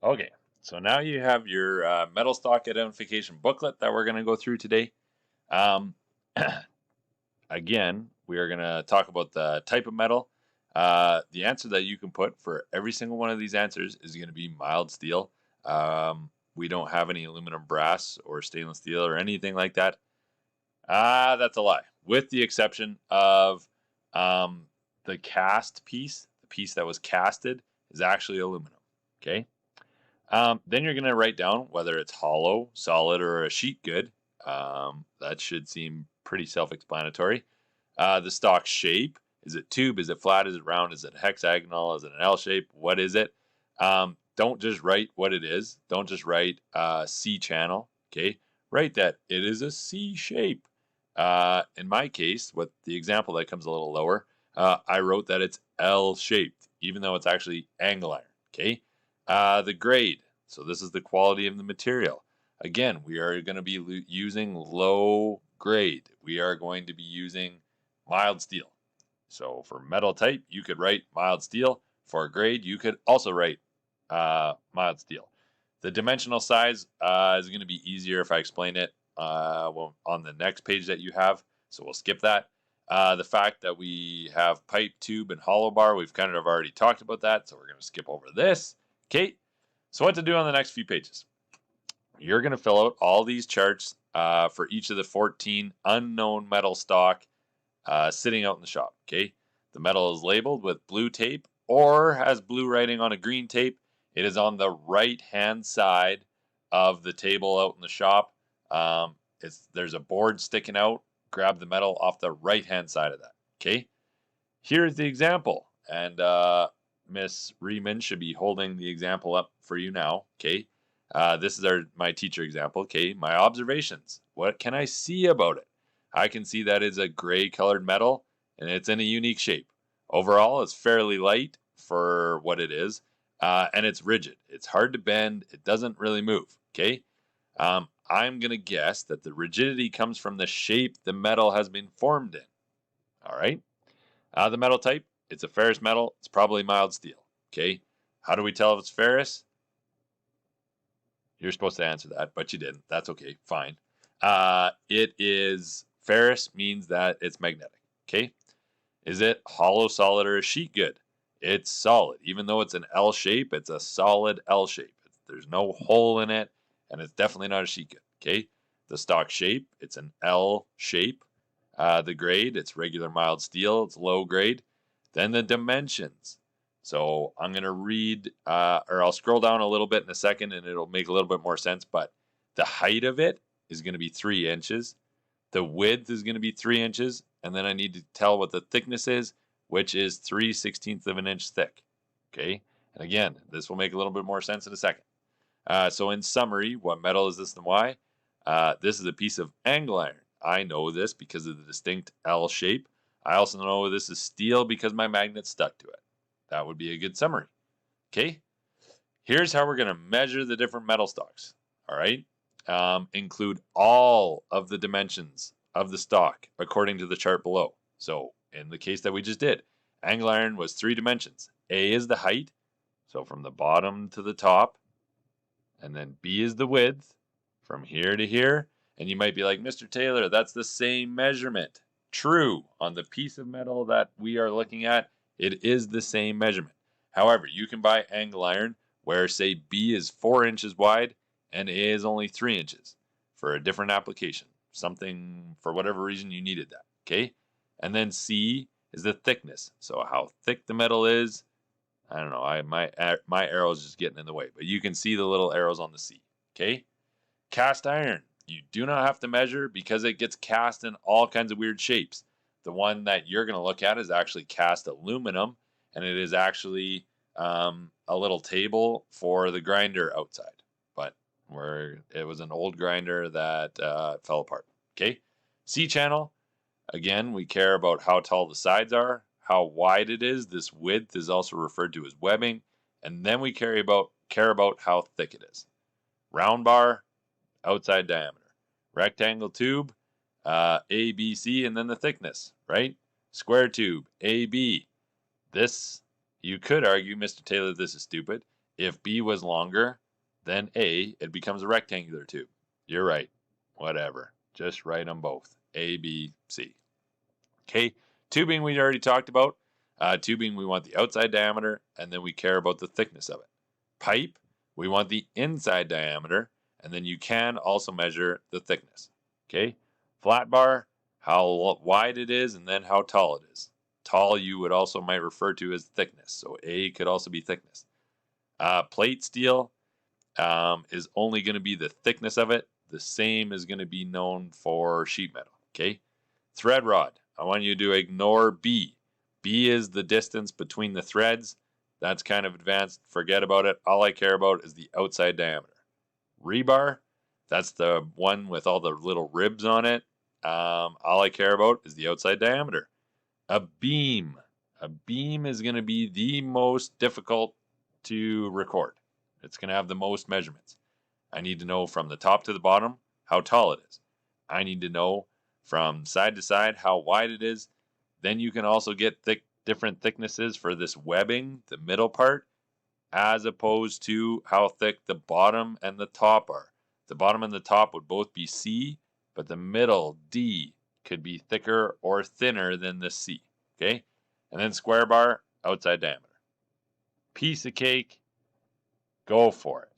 Okay, so now you have your metal stock identification booklet that we're going to go through today. Um, Again, we are going to talk about the type of metal. The answer that you can put for every single one of these answers is going to be mild steel. We don't have any aluminum, brass, or stainless steel or anything like that. That's a lie. With the exception of um, the cast piece, the piece that was casted is actually aluminum. Okay. Then you're going to write down whether it's hollow, solid, or a sheet good. That should seem pretty self-explanatory. The stock shape, is it tube? Is it flat? Is it round? Is it hexagonal? Is it an L shape? What is it? Don't just write what it is. Don't just write C channel. Okay, write that it is a C shape. In my case, with the example that comes a little lower, I wrote that it's L shaped, even though it's actually angle iron. Okay. The grade. So this is the quality of the material. Again, we are going to be using low grade. We are going to be using mild steel. So for metal type, you could write mild steel. For grade, you could also write mild steel. The dimensional size is going to be easier if I explain it on the next page that you have. So we'll skip that. The fact that we have pipe, tube, and hollow bar, we've kind of already talked about that. So we're going to skip over this. Okay. So what to do on the next few pages? You're going to fill out all these charts for each of the 14 unknown metal stock sitting out in the shop. Okay, the metal is labeled with blue tape or has blue writing on a green tape. It is on the right hand side of the table out in the shop. There's a board sticking out. Grab the metal off the right hand side of that. Okay, here's the example, and Miss Riemann should be holding the example up for you now. Okay, this is my teacher example. Okay, my observations. What can I see about it? I can see that it's a gray colored metal and it's in a unique shape. Overall, it's fairly light for what it is, and it's rigid. It's hard to bend. It doesn't really move. Okay, I'm gonna guess that the rigidity comes from the shape the metal has been formed in. All right. The metal type, it's a ferrous metal. It's probably mild steel. Okay. How do we tell if it's ferrous? You're supposed to answer that, but you didn't. That's okay. Fine. It is ferrous means that it's magnetic. Okay. Is it hollow, solid, or a sheet good? It's solid. Even though it's an L shape, it's a solid L shape. There's no hole in it, and it's definitely not a sheet good. Okay. The stock shape, it's an L shape. The grade, it's regular mild steel. It's low grade. Then the dimensions. So I'm going to read, or I'll scroll down a little bit in a second and it'll make a little bit more sense. But the height of it is going to be 3 inches. The width is going to be 3 inches. And then I need to tell what the thickness is, which is 3/16 of an inch thick. Okay. And again, this will make a little bit more sense in a second. So in summary, what metal is this and why? This is a piece of angle iron. I know this because of the distinct L shape. I also know this is steel because my magnet stuck to it. That would be a good summary. Okay, here's how we're going to measure the different metal stocks. All right, include all of the dimensions of the stock according to the chart below. So in the case that we just did, angle iron was 3 dimensions. A is the height, so from the bottom to the top, and then B is the width from here to here. And you might be like, Mr. Taylor, that's the same measurement. True. On the piece of metal that we are looking at, it is the same measurement. However, you can buy angle iron where, say, B is 4 inches wide and A is only 3 inches for a different application. Something, for whatever reason, you needed that. Okay? And then C is the thickness. So how thick the metal is. I don't know. My arrow is just getting in the way, but you can see the little arrows on the C. Okay? Cast iron. You do not have to measure because it gets cast in all kinds of weird shapes. The one that you're going to look at is actually cast aluminum, and it is actually a little table for the grinder outside. But it was an old grinder that fell apart. Okay? C channel. Again, we care about how tall the sides are, how wide it is. This width is also referred to as webbing. And then we care about how thick it is. Round bar, outside diameter. Rectangle tube, A, B, C, and then the thickness, right? Square tube, A, B. This, you could argue, Mr. Taylor, this is stupid. If B was longer than A, it becomes a rectangular tube. You're right. Whatever. Just write them both. A, B, C. Okay. Tubing we already talked about. Tubing, we want the outside diameter, and then we care about the thickness of it. Pipe, we want the inside diameter, and then you can also measure the thickness. Okay. Flat bar, how wide it is, and then how tall it is. Tall you would also might refer to as thickness. So A could also be thickness. Plate steel is only going to be the thickness of it. The same is going to be known for sheet metal. Okay. Thread rod. I want you to ignore B. B is the distance between the threads. That's kind of advanced. Forget about it. All I care about is the outside diameter. Rebar. That's the one with all the little ribs on it. All I care about is the outside diameter. A beam. A beam is going to be the most difficult to record. It's going to have the most measurements. I need to know from the top to the bottom how tall it is. I need to know from side to side how wide it is. Then you can also get different thicknesses for this webbing, the middle part, as opposed to how thick the bottom and the top are. The bottom and the top would both be C, but the middle, D, could be thicker or thinner than the C. Okay? And then square bar, outside diameter. Piece of cake, go for it.